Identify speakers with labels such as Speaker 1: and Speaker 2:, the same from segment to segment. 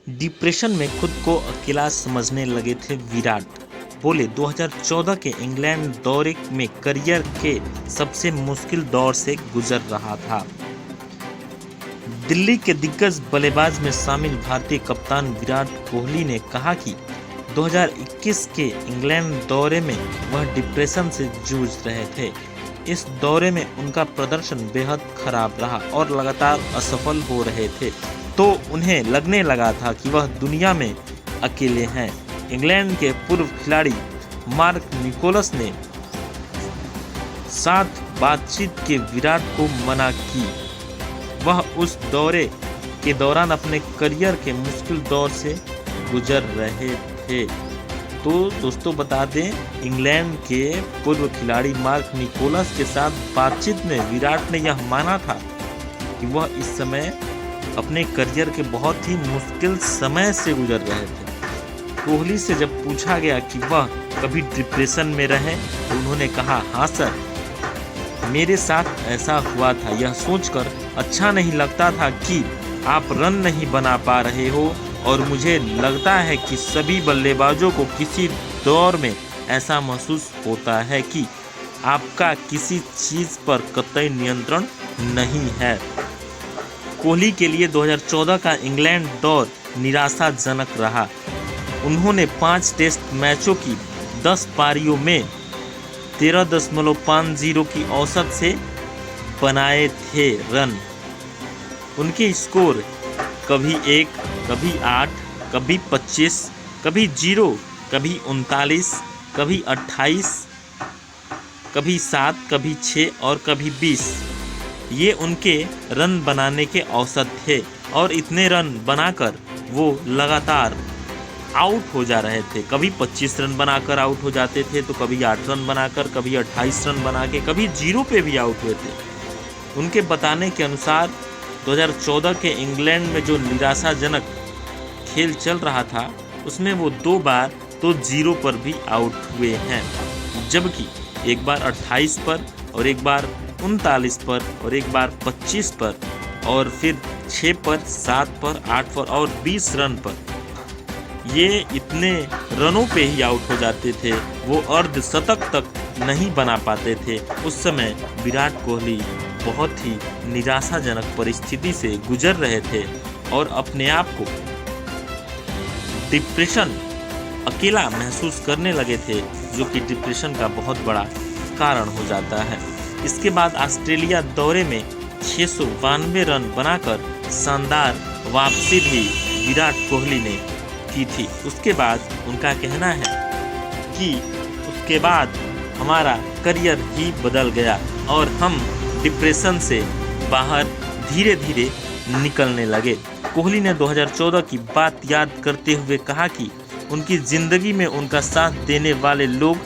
Speaker 1: Depression में खुद को अकेला समझने लगे थे विराट। बोले 2014 के इंग्लैंड दौरे में करियर के सबसे मुश्किल दौर से गुजर रहा था। दिल्ली के दिग्गज बल्लेबाज में शामिल भारतीय कप्तान विराट कोहली ने कहा कि 2021 के इंग्लैंड दौरे में वह डिप्रेशन से जूझ रहे थे। इस दौरे में उनका प्रदर्शन बेहद खराब रहा और लगातार असफल हो रहे थे, तो उन्हें लगने लगा था कि वह दुनिया में अकेले हैं। इंग्लैंड के पूर्व खिलाड़ी मार्क निकोलस ने साथ बातचीत के विराट को मना की। वह उस दौरे के दौरान अपने करियर के मुश्किल दौर से गुजर रहे थे। तो दोस्तों बता दें, इंग्लैंड के पूर्व खिलाड़ी मार्क निकोलस के साथ बातचीत में विराट ने यह माना था कि वह इस समय अपने करियर के बहुत ही मुश्किल समय से गुजर रहे थे। कोहली से जब पूछा गया कि वह कभी डिप्रेशन में रहे तो उन्होंने कहा, हाँ सर, मेरे साथ ऐसा हुआ था। यह सोचकर अच्छा नहीं लगता था कि आप रन नहीं बना पा रहे हो, और मुझे लगता है कि सभी बल्लेबाजों को किसी दौर में ऐसा महसूस होता है कि आपका किसी चीज़ पर कतई नियंत्रण नहीं है। कोहली के लिए 2014 का इंग्लैंड दौर निराशाजनक रहा। उन्होंने 5 टेस्ट मैचों की 10 पारियों में 13.50 की औसत से बनाए थे रन। उनके स्कोर कभी 1, कभी 8, कभी 25, कभी 0, कभी 39, कभी 28, कभी 7, कभी 6 और कभी 20। ये उनके रन बनाने के औसत थे, और इतने रन बनाकर वो लगातार आउट हो जा रहे थे। कभी 25 रन बनाकर आउट हो जाते थे, तो कभी 8 रन बनाकर, कभी 28 रन बना के, कभी 0 पे भी आउट हुए थे। उनके बताने के अनुसार 2014 के इंग्लैंड में जो निराशाजनक खेल चल रहा था, उसमें वो 2 बार तो 0 पर भी आउट हुए हैं, जबकि एक बार 28 पर और एक बार 39 पर और एक बार 25 पर और फिर 6 पर, 7 पर, 8 पर और 20 रन पर ये इतने रनों पे ही आउट हो जाते थे। वो अर्धशतक तक नहीं बना पाते थे। उस समय विराट कोहली बहुत ही निराशाजनक परिस्थिति से गुजर रहे थे और अपने आप को डिप्रेशन, अकेला महसूस करने लगे थे, जो कि डिप्रेशन का बहुत बड़ा कारण हो जाता है। इसके बाद ऑस्ट्रेलिया दौरे में 692 रन बनाकर शानदार वापसी भी विराट कोहली ने की थी। उसके बाद उनका कहना है कि उसके बाद हमारा करियर ही बदल गया और हम डिप्रेशन से बाहर धीरे धीरे निकलने लगे। कोहली ने 2014 की बात याद करते हुए कहा कि उनकी ज़िंदगी में उनका साथ देने वाले लोग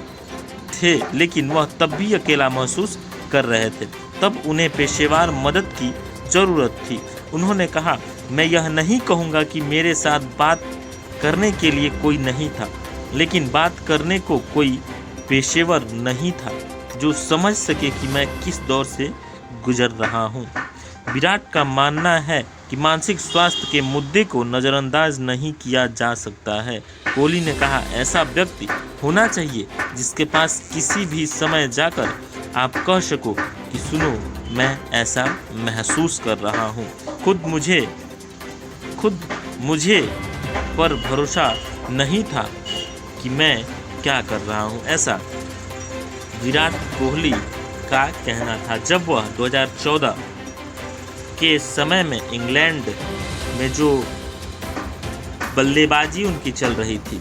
Speaker 1: थे, लेकिन वह तब भी अकेला महसूस कर रहे थे। तब उन्हें पेशेवर मदद की ज़रूरत थी। उन्होंने कहा, मैं यह नहीं कहूँगा कि मेरे साथ बात करने के लिए कोई नहीं था, लेकिन बात करने को कोई पेशेवर नहीं था जो समझ सके कि मैं किस दौर से गुजर रहा हूँ। विराट का मानना है कि मानसिक स्वास्थ्य के मुद्दे को नज़रअंदाज नहीं किया जा सकता है। कोहली ने कहा, ऐसा व्यक्ति होना चाहिए जिसके पास किसी भी समय जाकर आप कह सको कि सुनो, मैं ऐसा महसूस कर रहा हूँ। खुद मुझे पर भरोसा नहीं था कि मैं क्या कर रहा हूँ। ऐसा विराट कोहली का कहना था जब वह 2014 के समय में इंग्लैंड में जो बल्लेबाजी उनकी चल रही थी,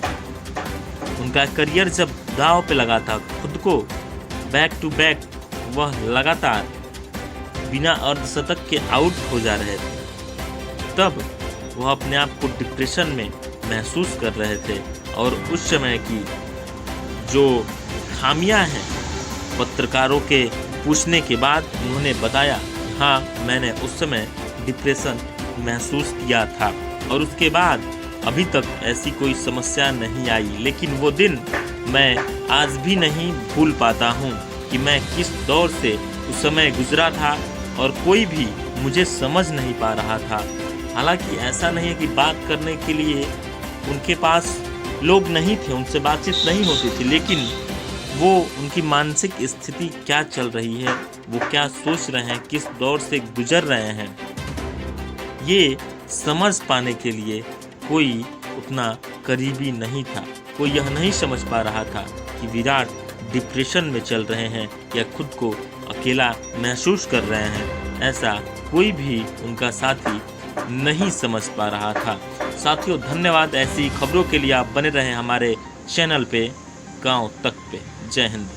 Speaker 1: उनका करियर जब दांव पे लगा था, खुद को बैक टू बैक वह लगातार बिना अर्धशतक के आउट हो जा रहे थे, तब वह अपने आप को डिप्रेशन में महसूस कर रहे थे। और उस समय की जो खामियां हैं, पत्रकारों के पूछने के बाद उन्होंने बताया, हाँ, मैंने उस समय डिप्रेशन महसूस किया था और उसके बाद अभी तक ऐसी कोई समस्या नहीं आई, लेकिन वो दिन मैं आज भी नहीं भूल पाता हूँ कि मैं किस दौर से उस समय गुजरा था और कोई भी मुझे समझ नहीं पा रहा था। हालांकि ऐसा नहीं है कि बात करने के लिए उनके पास लोग नहीं थे, उनसे बातचीत नहीं होती थी, लेकिन वो उनकी मानसिक स्थिति क्या चल रही है, वो क्या सोच रहे हैं, किस दौर से गुजर रहे हैं, ये समझ पाने के लिए कोई उतना करीबी नहीं था। कोई यह नहीं समझ पा रहा था कि विराट डिप्रेशन में चल रहे हैं या खुद को अकेला महसूस कर रहे हैं। ऐसा कोई भी उनका साथी नहीं समझ पा रहा था। साथियों, धन्यवाद। ऐसी खबरों के लिए आप बने रहें हमारे चैनल पे, गांव तक पे। जय हिंद।